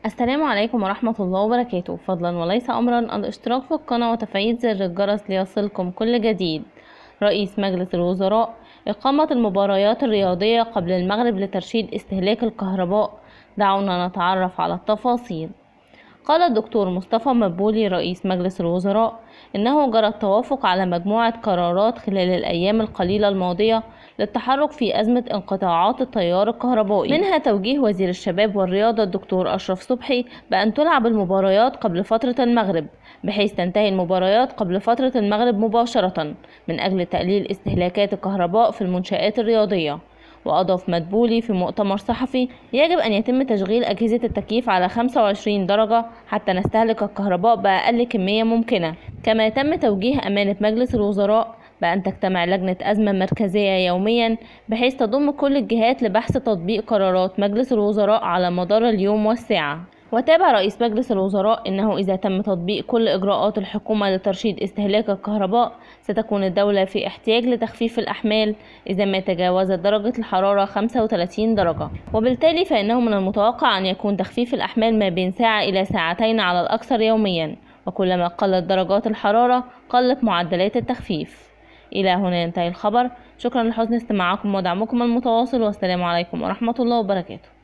السلام عليكم ورحمة الله وبركاته. فضلا وليس أمرا الاشتراك في القناة وتفعيل زر الجرس ليصلكم كل جديد. رئيس مجلس الوزراء: إقامة المباريات الرياضية قبل المغرب لترشيد استهلاك الكهرباء. دعونا نتعرف على التفاصيل. قال الدكتور مصطفى مدبولي رئيس مجلس الوزراء إنه جرى التوافق على مجموعة قرارات خلال الأيام القليلة الماضية للتحرك في أزمة انقطاعات التيار الكهربائي، منها توجيه وزير الشباب والرياضة الدكتور أشرف صبحي بأن تلعب المباريات قبل فترة المغرب، بحيث تنتهي المباريات قبل فترة المغرب مباشرة من أجل تقليل استهلاكات الكهرباء في المنشآت الرياضية. وأضاف مدبولي في مؤتمر صحفي: يجب أن يتم تشغيل أجهزة التكييف على 25 درجة حتى نستهلك الكهرباء بأقل كمية ممكنة. كما تم توجيه أمانة مجلس الوزراء بأن تجتمع لجنة أزمة مركزية يوميا بحيث تضم كل الجهات لبحث تطبيق قرارات مجلس الوزراء على مدار اليوم والساعة. وتابع رئيس مجلس الوزراء إنه إذا تم تطبيق كل إجراءات الحكومة لترشيد استهلاك الكهرباء ستكون الدولة في احتياج لتخفيف الأحمال إذا ما تجاوزت درجة الحرارة 35 درجة، وبالتالي فإنه من المتوقع أن يكون تخفيف الأحمال ما بين ساعة إلى ساعتين على الأكثر يوميا، وكلما قلت درجات الحرارة قلت معدلات التخفيف. إلى هنا ينتهي الخبر. شكرا لحسن استماعكم ودعمكم المتواصل، والسلام عليكم ورحمة الله وبركاته.